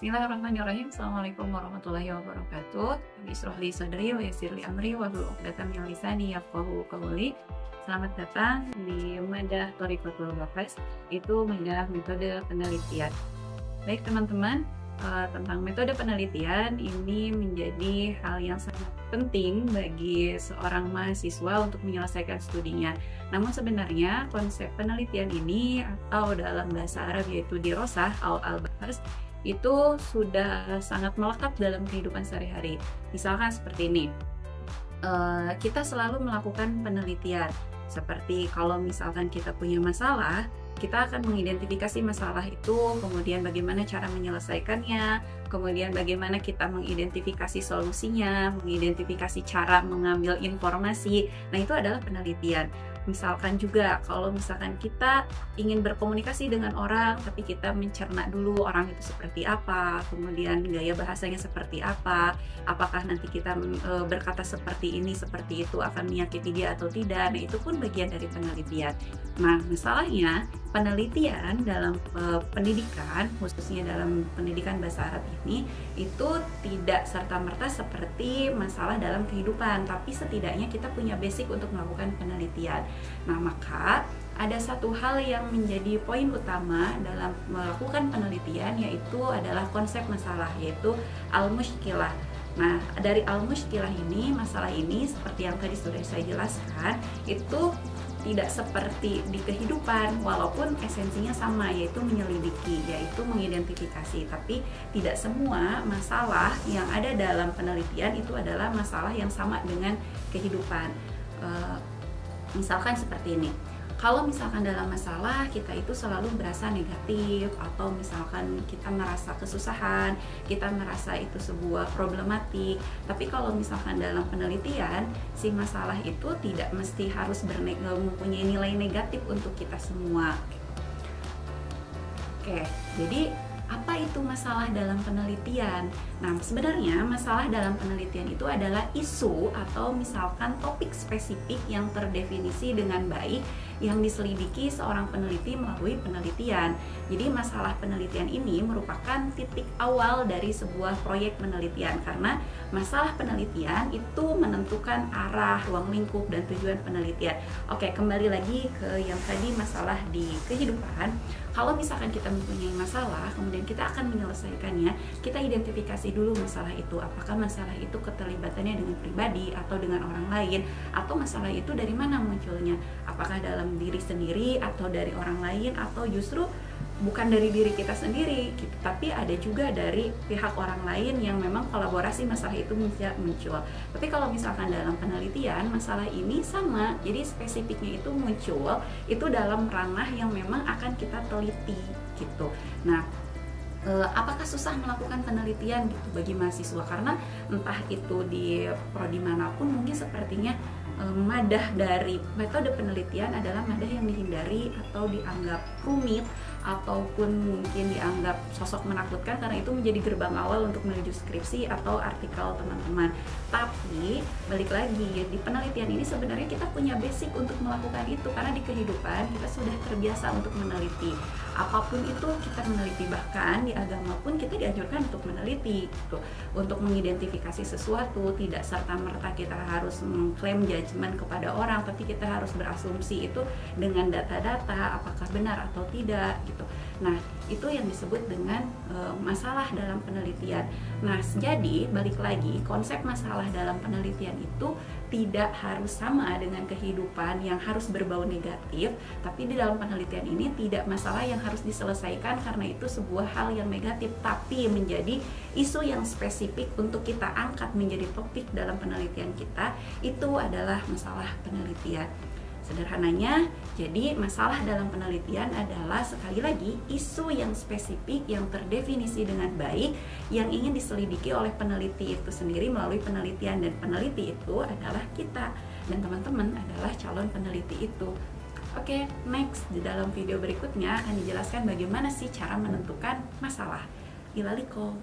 Bismillahirrahmanirrahim. Assalamualaikum warahmatullahi wabarakatuh. Rabbi ishrah li sadri wa yassir li amri wahlul 'uqdatam min lisani yafqahu qawli. Selamat datang di Madah Thoriqatul Bahas, itu madah metode penelitian. Baik teman-teman, tentang metode penelitian ini menjadi hal yang sangat penting bagi seorang mahasiswa untuk menyelesaikan studinya. Namun sebenarnya konsep penelitian ini atau dalam bahasa Arab yaitu dirosah atau al-bahas itu sudah sangat melekat dalam kehidupan sehari-hari. Misalkan seperti ini, kita selalu melakukan penelitian. Seperti kalau misalkan kita punya masalah, kita akan mengidentifikasi masalah itu, kemudian bagaimana cara menyelesaikannya, kemudian bagaimana kita mengidentifikasi solusinya, mengidentifikasi cara mengambil informasi. Nah, itu adalah penelitian. Misalkan juga kalau misalkan kita ingin berkomunikasi dengan orang tapi kita mencerna dulu orang itu seperti apa, kemudian gaya bahasanya seperti apa, apakah nanti kita berkata seperti ini seperti itu akan menyakiti dia atau tidak. Nah, itu pun bagian dari penelitian. Nah, masalahnya penelitian dalam pendidikan, khususnya dalam pendidikan bahasa Arab ini, itu tidak serta-merta seperti masalah dalam kehidupan, tapi setidaknya kita punya basic untuk melakukan penelitian. Nah, maka ada satu hal yang menjadi poin utama dalam melakukan penelitian, yaitu adalah konsep masalah, yaitu al-mushkilah. Nah, dari al-mushkilah ini, masalah ini seperti yang tadi sudah saya jelaskan, itu tidak seperti di kehidupan, walaupun esensinya sama, yaitu menyelidiki, yaitu mengidentifikasi. Tapi tidak semua masalah yang ada dalam penelitian itu adalah masalah yang sama dengan kehidupan. Misalkan seperti ini, kalau misalkan dalam masalah kita itu selalu berasa negatif, atau misalkan kita merasa kesusahan, kita merasa itu sebuah problematik. Tapi kalau misalkan dalam penelitian, si masalah itu tidak mesti harus mempunyai nilai negatif untuk kita semua. Oke, jadi apa itu masalah dalam penelitian? Nah, sebenarnya masalah dalam penelitian itu adalah isu atau misalkan topik spesifik yang terdefinisi dengan baik yang diselidiki seorang peneliti melalui penelitian. Jadi masalah penelitian ini merupakan titik awal dari sebuah proyek penelitian, karena masalah penelitian itu menentukan arah, ruang lingkup, dan tujuan penelitian. Oke, kembali lagi ke yang tadi masalah di kehidupan. Kalau misalkan kita mempunyai masalah, kemudian kita akan menyelesaikannya, kita identifikasi dulu masalah itu. Apakah masalah itu keterlibatannya dengan pribadi atau dengan orang lain, atau masalah itu dari mana munculnya? Apakah dalam diri sendiri atau dari orang lain, atau justru bukan dari diri kita sendiri gitu, tapi ada juga dari pihak orang lain yang memang kolaborasi masalah itu bisa muncul. Tapi kalau misalkan dalam penelitian masalah ini sama, jadi spesifiknya itu muncul itu dalam ranah yang memang akan kita teliti gitu. Nah, apakah susah melakukan penelitian gitu bagi mahasiswa? Karena entah itu di prodi manapun mungkin sepertinya madah dari metode penelitian adalah madah yang dihindari atau dianggap rumit ataupun mungkin dianggap sosok menakutkan, karena itu menjadi gerbang awal untuk menuju skripsi atau artikel teman-teman. Tapi balik lagi, di penelitian ini sebenarnya kita punya basic untuk melakukan itu, karena di kehidupan kita sudah terbiasa untuk meneliti. Apapun itu kita meneliti, bahkan di agama pun kita dianjurkan untuk meneliti gitu. Untuk mengidentifikasi sesuatu, tidak serta-merta kita harus mengklaim judgement kepada orang, tapi kita harus berasumsi itu dengan data-data apakah benar atau tidak gitu. Nah, itu yang disebut dengan masalah dalam penelitian. Nah, jadi balik lagi, konsep masalah dalam penelitian itu tidak harus sama dengan kehidupan yang harus berbau negatif, tapi di dalam penelitian ini tidak masalah yang harus diselesaikan karena itu sebuah hal yang negatif, tapi menjadi isu yang spesifik untuk kita angkat menjadi topik dalam penelitian kita, itu adalah masalah penelitian. Sederhananya, jadi masalah dalam penelitian adalah sekali lagi isu yang spesifik yang terdefinisi dengan baik yang ingin diselidiki oleh peneliti itu sendiri melalui penelitian, dan peneliti itu adalah kita dan teman-teman adalah calon peneliti itu. Oke, next di dalam video berikutnya akan dijelaskan bagaimana sih cara menentukan masalah. Ilaliko.